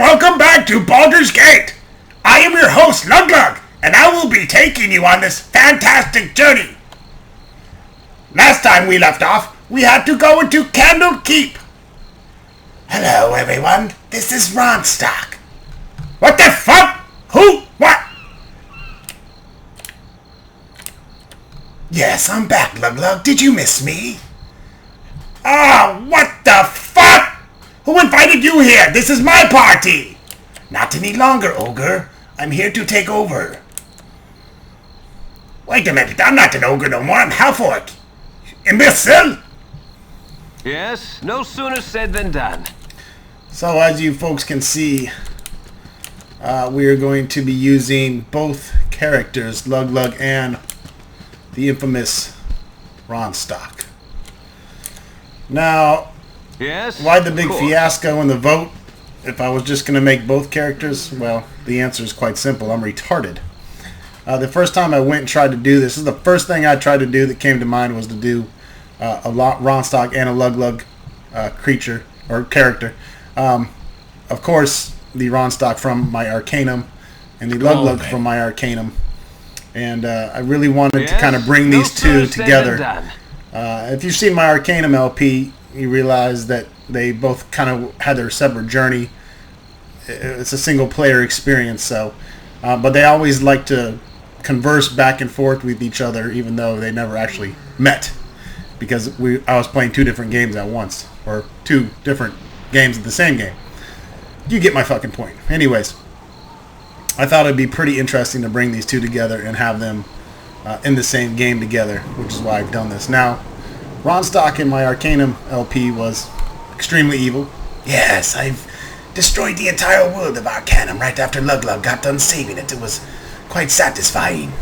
welcome back to Baldur's Gate. I am your host, Luglug, and I will be taking you on this fantastic journey. Last time we left off, we had to go into Candlekeep. Hello, everyone. This is Ronstock. What the fuck? Who? What? Yes, I'm back, Luglug. Did you miss me? Ah, what the fuck? Who invited you here? This is my party! Not any longer, ogre. I'm here to take over. Wait a minute, I'm not an ogre no more. I'm half-orc. Imbecile! Yes, no sooner said than done. So as you folks can see, we are going to be using both characters, Luglug and the infamous Ronstock. Now, yes, why the big fiasco in the vote? If I was just going to make both characters, well, the answer is quite simple. I'm retarded. The first time I went and tried to do this is the first thing I tried to do that came to mind was to do a Ronstock and a Luglug creature or character. Of course, the Ronstock from my Arcanum and the Luglug from my Arcanum. And I really wanted to kind of bring these two together. If you've seen my Arcanum LP, you realize that they both kind of had their separate journey. It's a single player experience, so but they always like to converse back and forth with each other, even though they never actually met, because I was playing two different games at once, or two different games of the same game. You get my fucking point. Anyways, I thought it'd be pretty interesting to bring these two together and have them in the same game together, which is why I've done this. Now, Ronstock in my Arcanum LP was extremely evil. Yes, I've destroyed the entire world of Arcanum right after Luglug got done saving it. It was quite satisfying.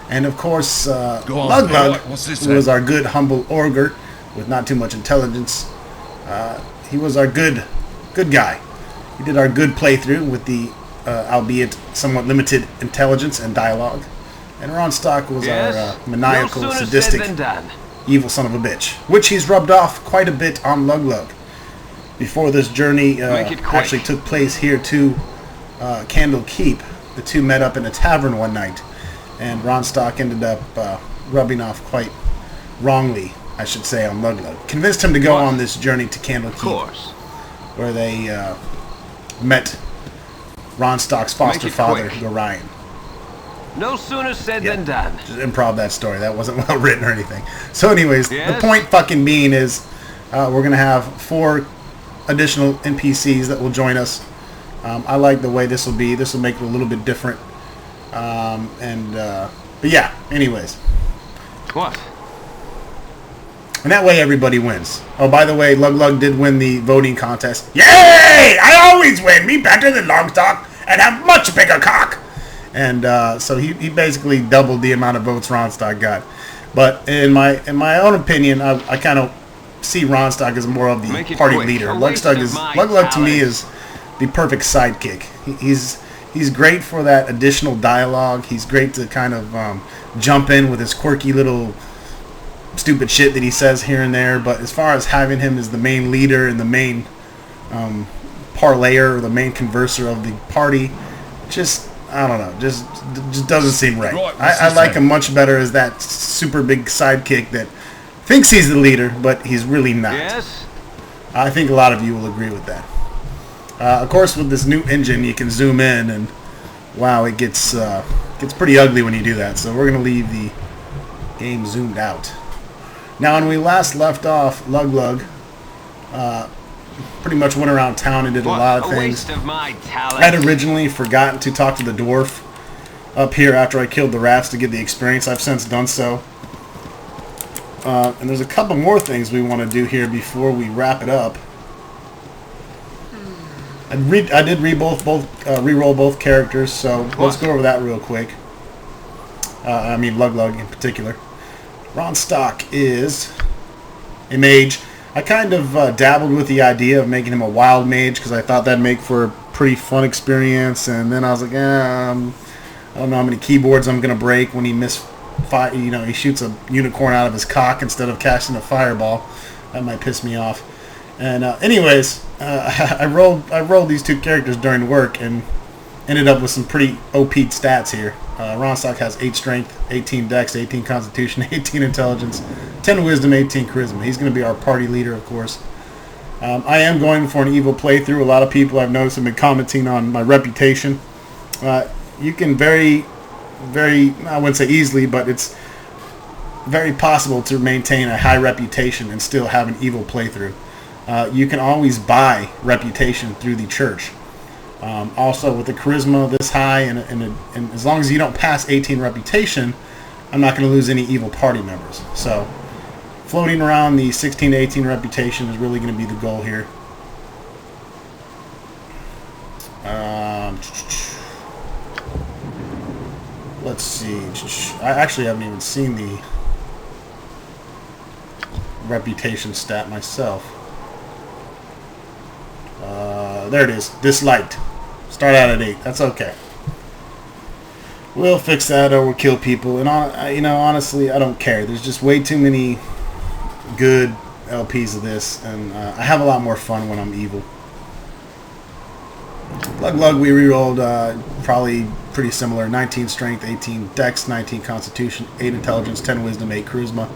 And of course, Luglug, who was our good, humble ogre with not too much intelligence, he was our good guy. He did our good playthrough with the, albeit somewhat limited intelligence and dialogue. And Ronstock was our maniacal, sadistic, evil son of a bitch, which he's rubbed off quite a bit on Luglug. Before this journey actually took place here to Candlekeep, the two met up in a tavern one night, and Ronstock ended up rubbing off quite wrongly, I should say, on Luglug. Convinced him to go on this journey to Candlekeep, where they met Ronstock's foster father, Gorion. No sooner said than done. Just improv that story. That wasn't well written or anything. So anyways, the point fucking being is we're going to have 4 additional NPCs that will join us. I like the way this will be. This will make it a little bit different. But yeah, anyways. What? And that way everybody wins. Oh, by the way, Luglug did win the voting contest. Yay! I always win! Me better than Longstock and have much bigger cock! And so he basically doubled the amount of votes Ronstock got. But in my own opinion, I kind of see Ronstock as more of the party leader. Luglug to me is the perfect sidekick. He's great for that additional dialogue. He's great to kind of jump in with his quirky little stupid shit that he says here and there. But as far as having him as the main leader and the main parlayer or the main converser of the party, just I don't know, just doesn't seem right. I like him much better as that super big sidekick that thinks he's the leader, but he's really not. Yes. I think a lot of you will agree with that. Of course, with this new engine, you can zoom in, and wow, it gets pretty ugly when you do that. So we're gonna leave the game zoomed out. Now, when we last left off, Luglug pretty much went around town and did a lot of things. I had originally forgotten to talk to the dwarf up here after I killed the rats to get the experience. I've since done so. And there's a couple more things we want to do here before we wrap it up. I did re-roll both characters, so let's go over that real quick. I mean Luglug in particular. Ronstock is a mage. I kind of dabbled with the idea of making him a wild mage because I thought that'd make for a pretty fun experience, and then I was like, I don't know how many keyboards I'm gonna break when he he shoots a unicorn out of his cock instead of casting a fireball. That might piss me off. And anyways, I rolled these two characters during work and ended up with some pretty OP'd stats here. Ronstock has 8 strength, 18 dex, 18 constitution, 18 intelligence, 10 wisdom, 18 charisma. He's going to be our party leader, of course. I am going for an evil playthrough. A lot of people I've noticed have been commenting on my reputation. You can very, I wouldn't say easily, but it's very possible to maintain a high reputation and still have an evil playthrough. You can always buy reputation through the church. Also, with the charisma this high, and as long as you don't pass 18 reputation, I'm not going to lose any evil party members. So, floating around the 16 to 18 reputation is really going to be the goal here. Let's see. I actually haven't even seen the reputation stat myself. There it is. Disliked. Start out at 8. That's okay. We'll fix that, or we'll kill people. And honestly, I don't care. There's just way too many good LPs of this, and I have a lot more fun when I'm evil. Lug, we rerolled probably pretty similar. 19 strength, 18 dex, 19 constitution, 8 intelligence, 10 wisdom, 8 charisma.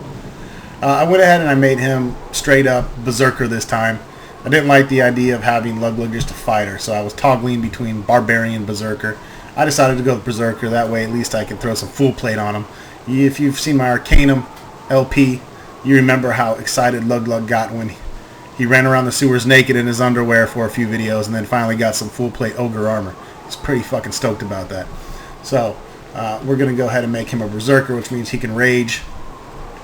I went ahead and I made him straight up berserker this time. I didn't like the idea of having Lug just a fighter, so I was toggling between barbarian and berserker. I decided to go with berserker. That way at least I can throw some full plate on him. If you've seen my Arcanum LP, you remember how excited Lug got when he ran around the sewers naked in his underwear for a few videos and then finally got some full plate ogre armor. He's pretty fucking stoked about that. So we're going to go ahead and make him a berserker, which means he can rage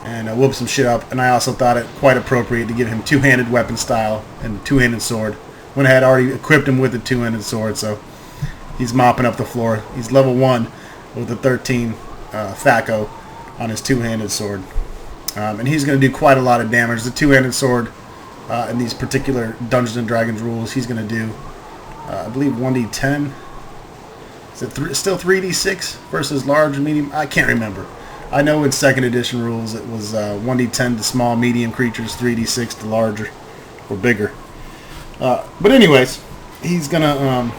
and whoop some shit up. And I also thought it quite appropriate to give him two-handed weapon style and two-handed sword. Went ahead, already equipped him with a two-handed sword, so he's mopping up the floor. He's level 1 with a 13 Thaco on his two-handed sword. And he's going to do quite a lot of damage. The two-handed sword in these particular Dungeons & Dragons rules, he's going to do, I believe, 1d10. Is it still 3d6 versus large and medium? I can't remember. I know in 2nd edition rules it was 1d10 to small, medium creatures, 3d6 to larger or bigger. But anyways, he's gonna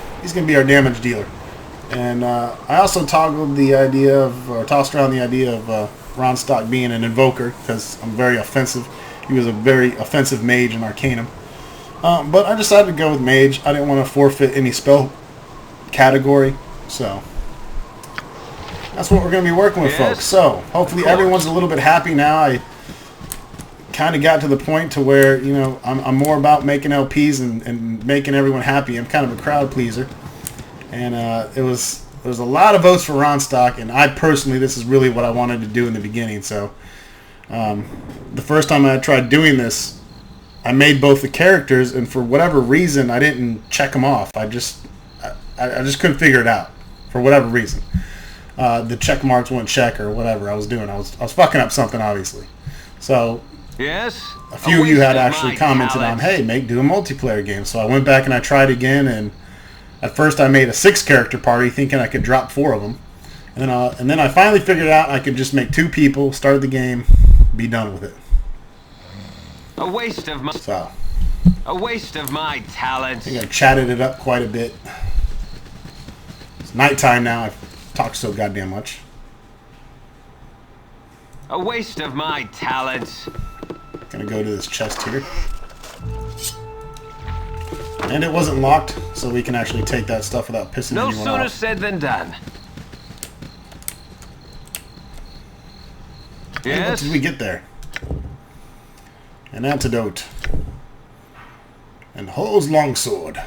be our damage dealer. And I also toggled the idea of, or tossed around the idea of Ronstock being an invoker, because I'm very offensive. He was a very offensive mage in Arcanum. But I decided to go with mage. I didn't want to forfeit any spell category, so that's what we're going to be working with, folks. So hopefully everyone's a little bit happy now. I kind of got to the point to where, you know, I'm more about making LPs and making everyone happy. I'm kind of a crowd pleaser. And there was a lot of votes for Ronstock, and I personally, this is really what I wanted to do in the beginning. So the first time I tried doing this, I made both the characters, and for whatever reason, I didn't check them off. I just couldn't figure it out for whatever reason. The check marks wouldn't check or whatever I was doing. I was fucking up something, obviously. So yes, a few of you had actually commented on, hey, do a multiplayer game. So I went back and I tried again, and at first I made a 6-character party thinking I could drop 4 of them. And then I finally figured out I could just make 2 people, start the game, be done with it. A waste of my talent. I think I chatted it up quite a bit. It's nighttime now. I've talked so goddamn much. A waste of my talent. Gonna go to this chest here. And it wasn't locked, so we can actually take that stuff without pissing anyone off. No sooner said than done. And what did we get there? An antidote. And Ho's longsword.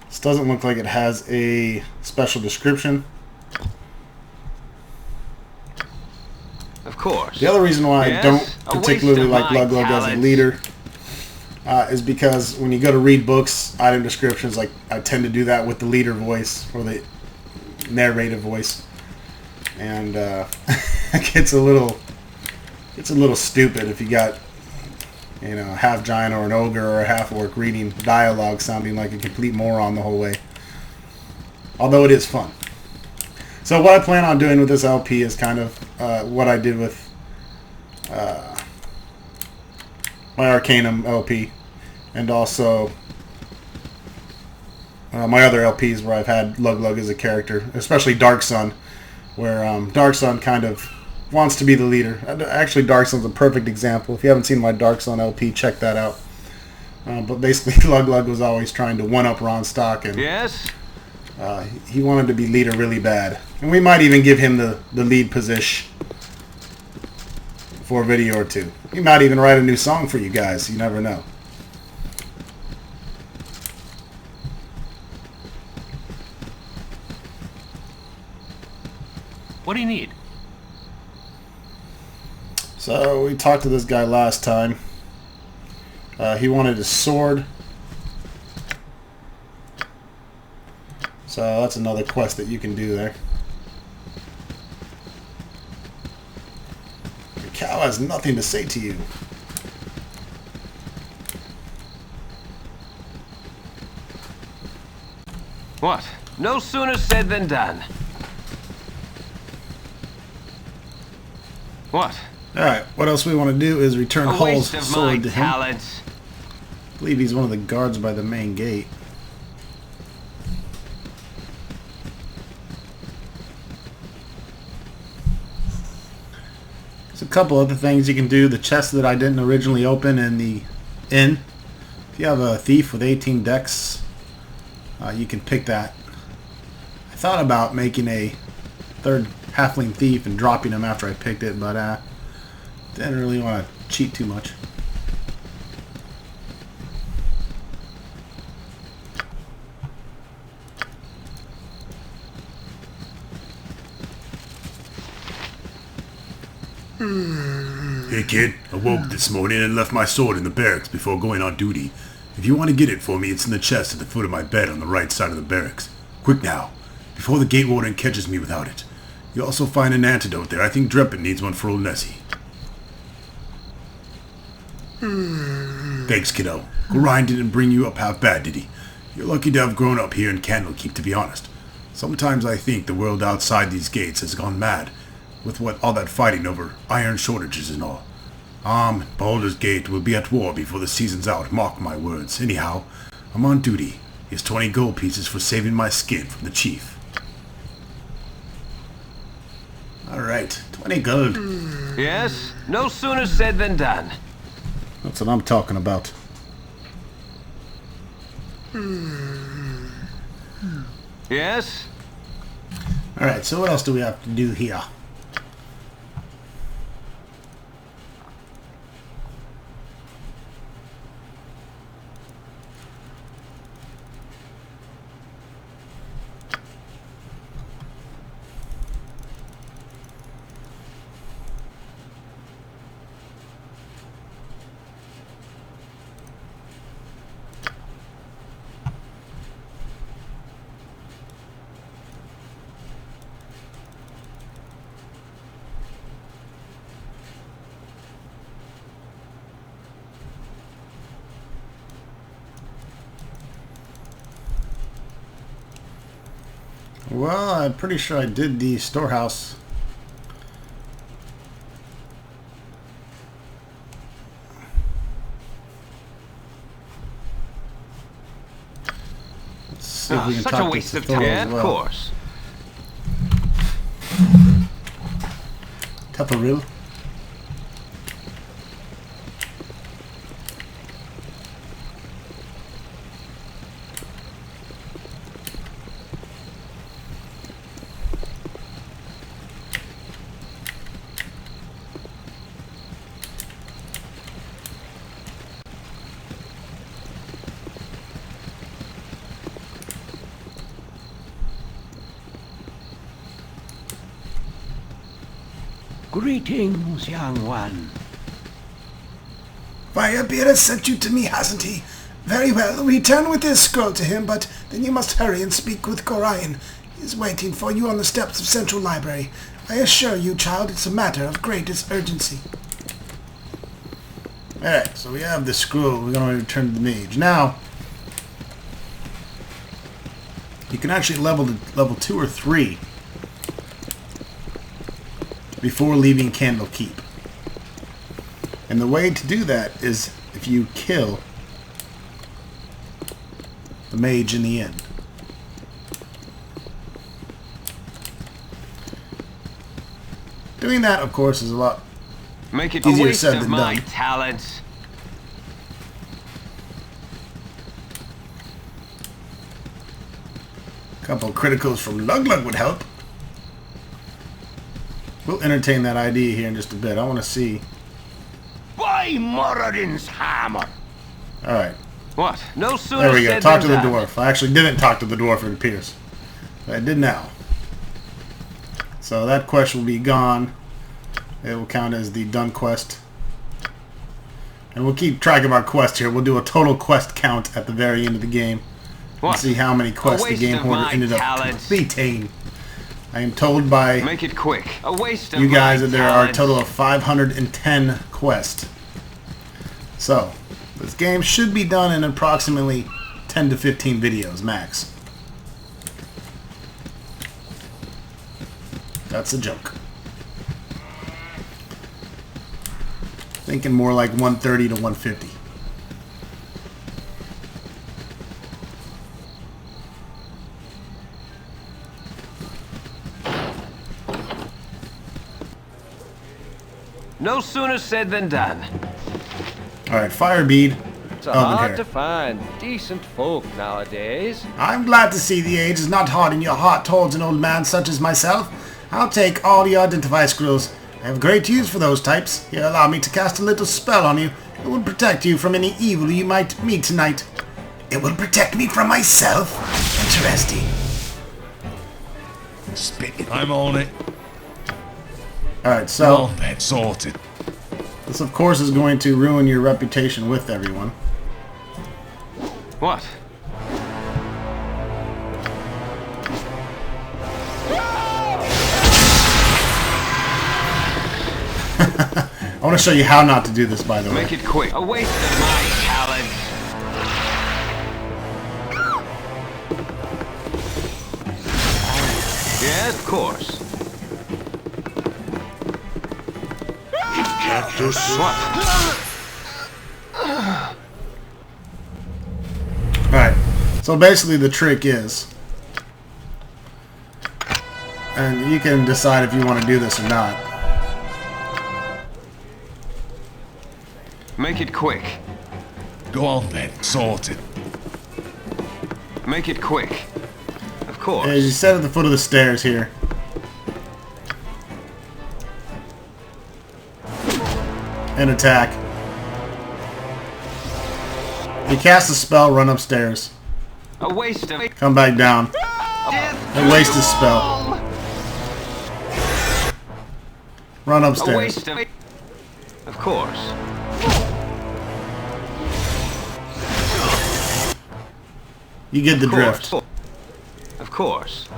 This doesn't look like it has a special description. Of course. The other reason why I don't particularly like Lug as a leader is because when you go to read books, item descriptions, like I tend to do that with the leader voice or the narrative voice, and it gets a little stupid if you got, you know, a half giant or an ogre or a half orc reading dialogue sounding like a complete moron the whole way. Although it is fun. So what I plan on doing with this LP is kind of what I did with my Arcanum LP, and also my other LPs where I've had Lug Lug as a character, especially Dark Sun, where Dark Sun kind of wants to be the leader. Actually, Dark Sun's a perfect example. If you haven't seen my Dark Sun LP, check that out. But basically, Lug Lug was always trying to one-up Ronstock, and Yes? he wanted to be leader really bad. And we might even give him the lead position for a video or two. He might even write a new song for you guys. You never know. What do you need? So we talked to this guy last time. He wanted his sword. So that's another quest that you can do there. The cow has nothing to say to you. What? No sooner said than done. What? Alright, what else we want to do is return A Hull's waste of my sword to him. talents. I believe he's one of the guards by the main gate. There's a couple other things you can do. The chest that I didn't originally open in the inn. If you have a thief with 18 decks, you can pick that. I thought about making a third halfling thief and dropping him after I picked it, but didn't really want to cheat too much. Hey kid, I woke this morning and left my sword in the barracks before going on duty. If you want to get it for me, it's in the chest at the foot of my bed on the right side of the barracks. Quick now, before the gate warden catches me without it. You'll also find an antidote there. I think Dreppin needs one for old Nessie. Thanks, kiddo. Gorion didn't bring you up half bad, did he? You're lucky to have grown up here in Candlekeep, to be honest. Sometimes I think the world outside these gates has gone mad, with all that fighting over iron shortages and all. Baldur's Gate will be at war before the season's out, mark my words. Anyhow, I'm on duty. Here's 20 gold pieces for saving my skin from the chief. Alright, 20 gold. Yes? No sooner said than done. That's what I'm talking about. Yes? Alright, so what else do we have to do here? Well, I'm pretty sure I did the storehouse. Let's see if we can Such talk a to waste of Thor time. as Of well. course. Tetheril. Greetings, young one. Firebeard has sent you to me, hasn't he? Very well, return with this scroll to him, but then you must hurry and speak with Gorion. He is waiting for you on the steps of Central Library. I assure you, child, it's a matter of greatest urgency. Alright, so we have the scroll. We're going to return to the mage. Now, you can actually level to level 2 or 3 before leaving Candlekeep. And the way to do that is if you kill the mage in the end. Doing that, of course, is a lot Make it a easier waste said of than my done. talents. A couple criticals from Luglug would help. We'll entertain that idea here in just a bit. I want to see. By Moradin's hammer! What? No sooner There we go. said Talk to than the done. dwarf. I actually didn't talk to the dwarf, it appears. But I did now. So that quest will be gone. It will count as the done quest. And we'll keep track of our quest here. We'll do a total quest count at the very end of the game. And What? see how many quests the waste game of hoarder my ended up talents. completing. I am told by Make it quick. A waste of you guys my that there are a talents. total of 510 quests. So, this game should be done in approximately 10 to 15 videos max. That's a joke. Thinking more like 130 to 150. No sooner said than done. Alright, Firebead. It's Elven hard hair. to find decent folk nowadays. I'm glad to see the age is not hardening your heart towards an old man such as myself. I'll take all your identify scrolls. I have great use for those types. Here, allow me to cast a little spell on you. It will protect you from any evil you might meet tonight. It will protect me from myself? Interesting. Spit it. I'm on it. Alright, so Oh, man, sorted. this of course is going to ruin your reputation with everyone. What? I want to show you how not to do this, by the way. Make it quick. A waste of my talents. Yeah, of course. Alright, so basically the trick is, and you can decide if you want to do this or not. Make it quick. Go on then, sorted. Make it quick. Of course. As you sit at the foot of the stairs here. And attack. You cast a spell, run upstairs. A waste of... Come back down. Death And waste his to spell. all. Run A upstairs. waste of... Of course. You get the Of drift. course. Of course.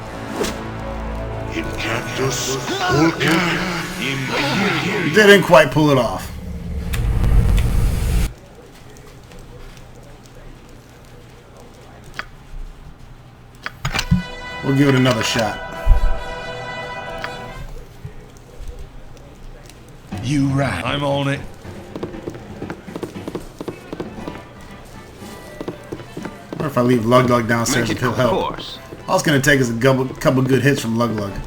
You didn't quite pull it off. We'll give it another shot. You rat. I'm on it. Or if I leave Luglug downstairs Make if it he'll of help. course. All it's going to take is a couple good hits from Luglug.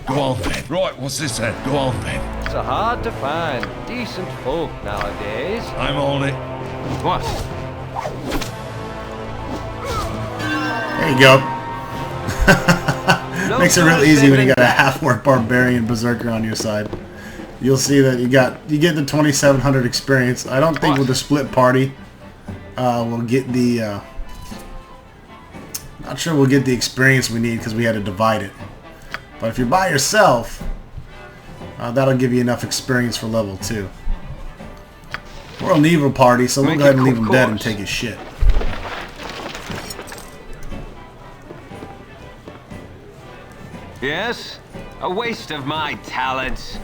Go on then. Right, what's this then? Go on then. It's hard to find decent folk nowadays. I'm on it. What? There you go. No Makes it sooner real easy said when you than got a done. half-orc barbarian berserker on your side. You'll see that you get the 2,700 experience. I don't think What? with a split party we'll get the. Not sure we'll get the experience we need because we had to divide it. But if you're by yourself, that'll give you enough experience for level 2. We're an evil party, so we'll Make go ahead it and leave him dead and course. take his shit. Yes? A waste of my talents.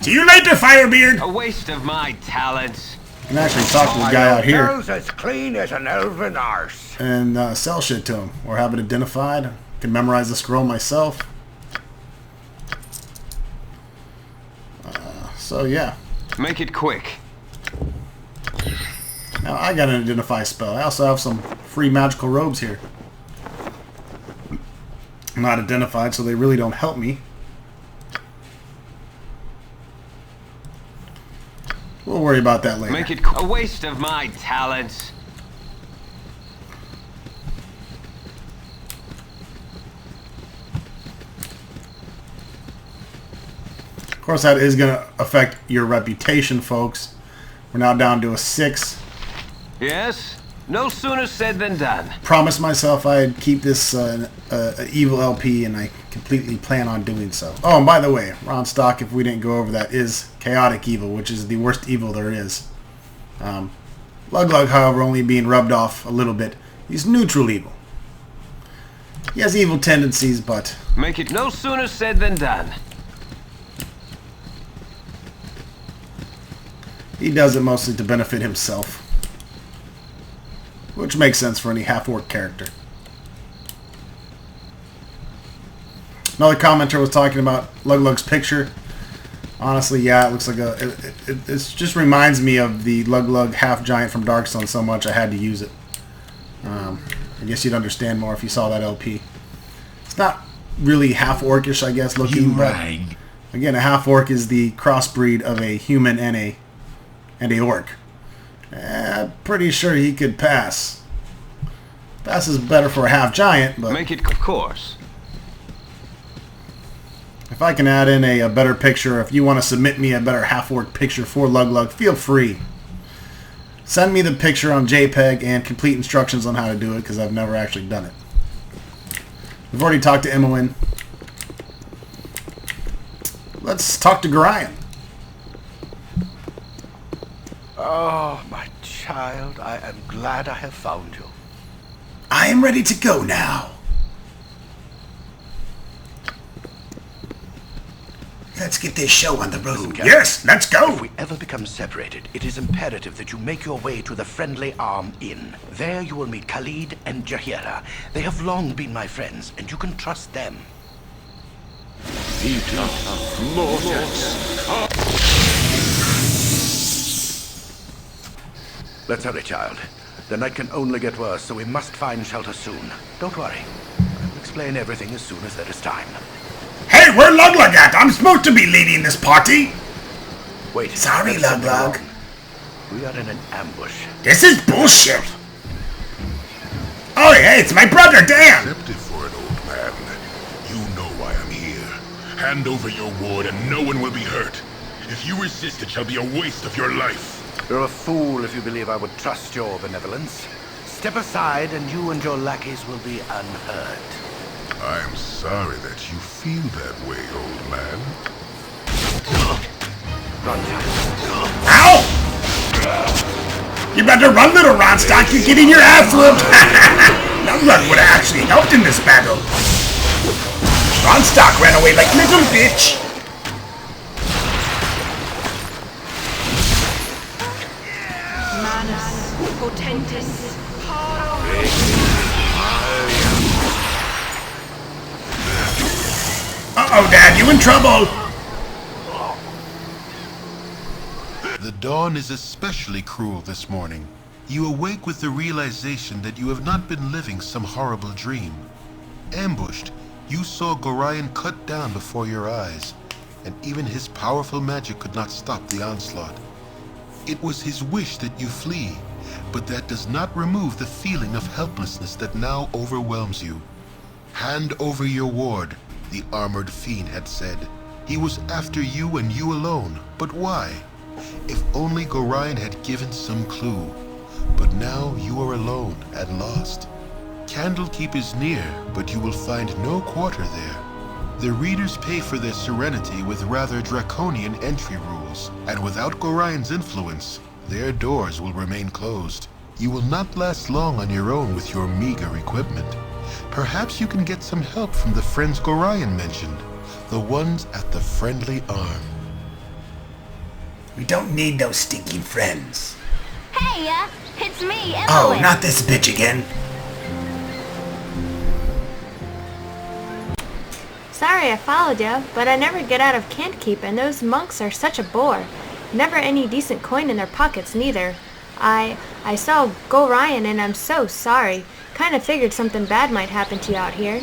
See you later, Firebeard! A waste of my talents. You can actually talk to the guy out here Girl's as clean as an elven arse. and sell shit to him, or have it identified. Can memorize the scroll myself. So yeah. Make it quick. Now I got an identify spell. I also have some free magical robes here. I'm not identified, so they really don't help me. We'll worry about that later. Make it a waste of my talents. Of course, that is going to affect your reputation, folks. We're now down to a 6. Yes? No sooner said than done. Promised myself I'd keep this evil LP, and I completely plan on doing so. Oh, and by the way, Ron Stock, if we didn't go over that, is chaotic evil, which is the worst evil there is. Lug-Lug, however, only being rubbed off a little bit. He's neutral evil. He has evil tendencies, but... Make it no sooner said than done. he does it mostly to benefit himself. Which makes sense for any half-orc character. Another commenter was talking about Lug-Lug's picture. Honestly, yeah, it looks like a... It just reminds me of the Lug-Lug half-giant from Darkstone so much I had to use it. I guess you'd understand more if you saw that LP. It's not really half-orcish, I guess, looking. You but rang. again, a half-orc is the crossbreed of a human and a orc. Pretty sure he could pass. Pass is better for a half-giant, but... Make it, of course. If I can add in a better picture, if you want to submit me a better half-orc picture for Lug-Lug, feel free. Send me the picture on JPEG and complete instructions on how to do it, because I've never actually done it. We've already talked to Imoen. Let's talk to Gorion. Oh, my child, I am glad I have found you. I am ready to go now. Let's get this show on the road. Captain. Yes, let's If go. we ever become separated, it is imperative that you make your way to the Friendly Arm Inn. There you will meet Khalid and Jahira. They have long been my friends, and you can trust them. Let's hurry, child. The night can only get worse, so we must find shelter soon. Don't worry. I will explain everything as soon as there is time. Hey, where Lug-Lug at? I'm supposed to be leading this party. Wait. Sorry, there's something Lug-Lug. wrong. We are in an ambush. This is bullshit. Oh, hey, it's my brother, Dan. Accepted for an old man. You know why I'm here. Hand over your ward and no one will be hurt. If you resist, it shall be a waste of your life. You're a fool if you believe I would trust your benevolence. Step aside and you and your lackeys will be unhurt. I'm sorry that you feel that way, old man. Run, child. Ow! You better run, little Ronstock. You're getting your ass whooped. Lug-Lug would have actually helped in this battle. Ronstock ran away like little bitch. Manus potentis Uh-oh, Dad, you in trouble. The dawn is especially cruel this morning. You awake with the realization that you have not been living some horrible dream. Ambushed, you saw Gorion cut down before your eyes, and even his powerful magic could not stop the onslaught. It was his wish that you flee, but that does not remove the feeling of helplessness that now overwhelms you. Hand over your ward, the armored fiend had said. He was after you and you alone, but why? If only Gorion had given some clue. But now you are alone and lost. Candlekeep is near, but you will find no quarter there. The readers pay for their serenity with rather draconian entry rules, and without Gorion's influence, their doors will remain closed. You will not last long on your own with your meager equipment. Perhaps you can get some help from the friends Gorion mentioned, the ones at the Friendly Arm. We don't need those stinking friends. Hey, it's me, Imoen. Oh, not this bitch again. sorry I followed you, but I never get out of Candlekeep, and those monks are such a bore. Never any decent coin in their pockets, neither. I saw Gorion, and I'm so sorry. Kind of figured something bad might happen to you out here.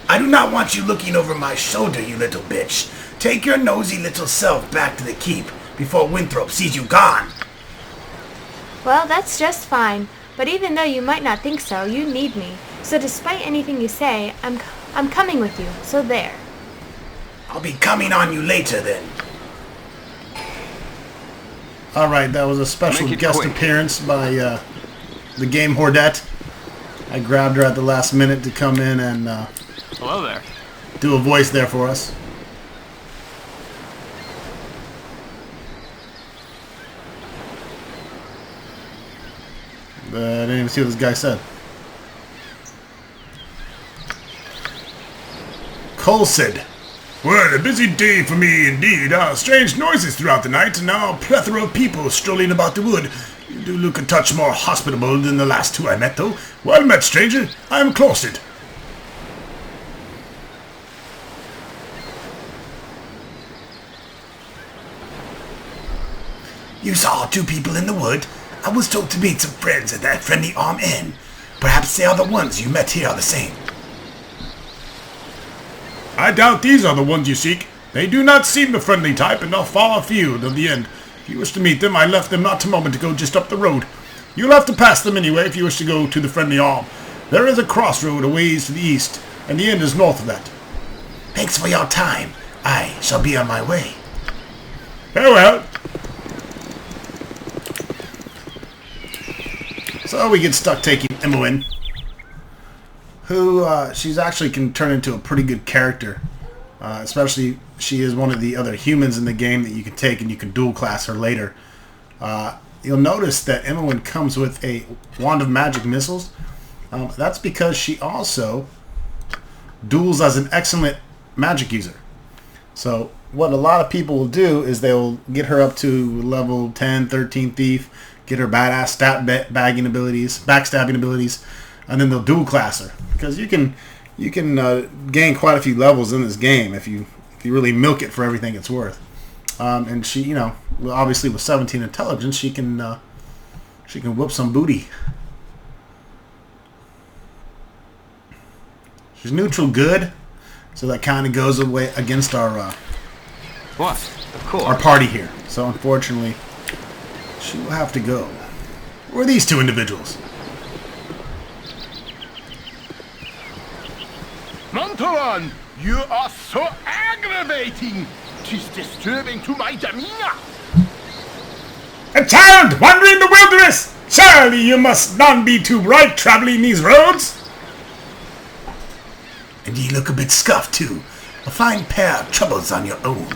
I do not want you looking over my shoulder, you little bitch. Take your nosy little self back to the keep before Winthrop sees you gone. Well, that's just fine. But even though you might not think so, you need me. So despite anything you say, I'm coming with you. So there. I'll be coming on you later then. Alright, that was a special guest appearance by the Game Hordette. I grabbed her at the last minute to come in and Hello there. Do a voice there for us. I didn't even see what this guy said. Colsid. Well, a busy day for me indeed. Strange noises throughout the night, and now a plethora of people strolling about the wood. You do look a touch more hospitable than the last two I met, though. Well met, stranger. I am Colsid. You saw two people in the wood? I was told to meet some friends at that friendly arm inn. Perhaps the other ones you met here are the same. I doubt these are the ones you seek. They do not seem the friendly type and are far afield of the inn. If you wish to meet them, I left them not a moment ago just up the road. You'll have to pass them anyway if you wish to go to the friendly arm. There is a crossroad a ways to the east, and the inn is north of that. Thanks for your time. I shall be on my way. Farewell. So we get stuck taking Imoen, who she's actually can turn into a pretty good character. Especially she is one of the other humans in the game that you can take, and you can dual class her later. You'll notice that Imoen comes with a wand of magic missiles. That's because she also duels as an excellent magic user. So what a lot of people will do is they'll get her up to level 10, 13 thief, get her badass bagging abilities, backstabbing abilities, and then they'll dual class her, because you can gain quite a few levels in this game if you really milk it for everything it's worth. And she, obviously with 17 intelligence, she can whoop some booty. She's neutral good, so that kind of goes away against our our party here. So unfortunately, she will have to go. Who are these two individuals? Montalon, you are so aggravating. 'Tis disturbing to my demeanor. A child wandering the wilderness! Surely you must not be too bright traveling these roads? And ye look a bit scuffed, too. A fine pair of troubles on your own.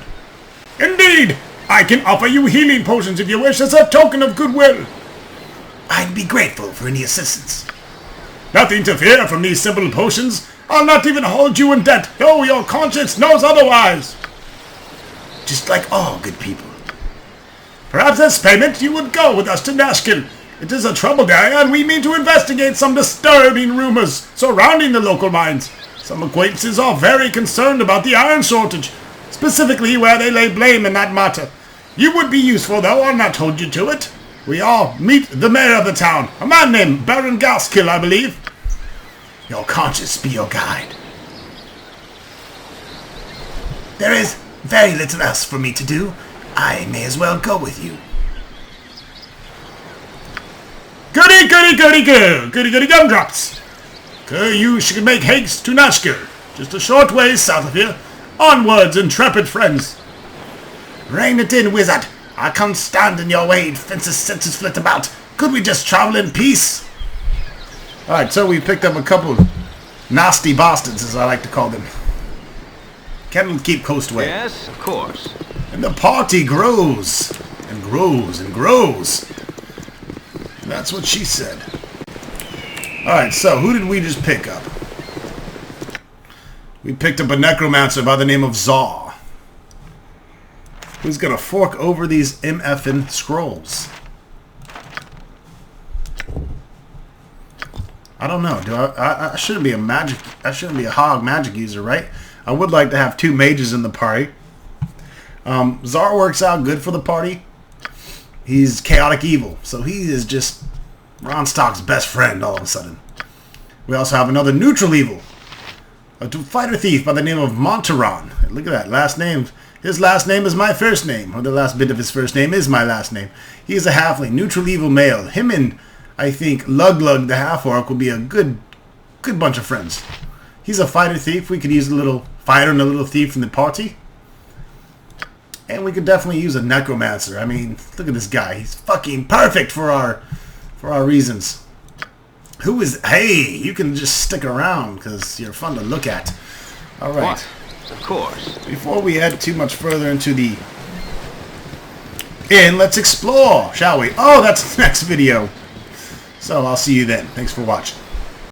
Indeed! I can offer you healing potions if you wish, as a token of goodwill. I'd be grateful for any assistance. Nothing to fear from these simple potions. I'll not even hold you in debt, though your conscience knows otherwise. Just like all good people. Perhaps as payment you would go with us to Nashkel. It is a troubled area, and we mean to investigate some disturbing rumors surrounding the local mines. Some acquaintances are very concerned about the iron shortage, specifically where they lay blame in that matter. You would be useful, though. I'll not hold you to it. We all meet the mayor of the town, a man named Baron Gaskill, I believe. Your conscience be your guide. There is very little else for me to do. I may as well go with you. Goody, goody, goody, go. Goody, goody, gumdrops. You should make haste to Nashkel, just a short ways south of here. Onwards, intrepid friends. Rein it in, wizard. I can't stand in your way, fences senses flit about. Could we just travel in peace? Alright, so we picked up a couple nasty bastards, as I like to call them. Candlekeep Coastway. Yes, of course. And the party grows and grows and grows. And that's what she said. Alright, so who did we just pick up? We picked up a necromancer by the name of Zaw, who's gonna fork over these MFN scrolls. I don't know. I shouldn't be a hog magic user, right? I would like to have 2 mages in the party. Zar works out good for the party. He's chaotic evil, so he is just Ronstock's best friend all of a sudden. We also have another neutral evil, a fighter thief by the name of Monteron. Look at that last name. His last name is my first name, or the last bit of his first name is my last name. He is a halfling, neutral evil male. Him and, I think, Luglug the half-orc will be a good bunch of friends. He's a fighter thief. We could use a little fighter and a little thief in the party. And we could definitely use a necromancer. I mean, look at this guy. He's fucking perfect for our reasons. Who is... Hey, you can just stick around because you're fun to look at. All right. What? Of course. Before we head too much further into the inn, let's explore, shall we? Oh, that's the next video. So I'll see you then. Thanks for watching.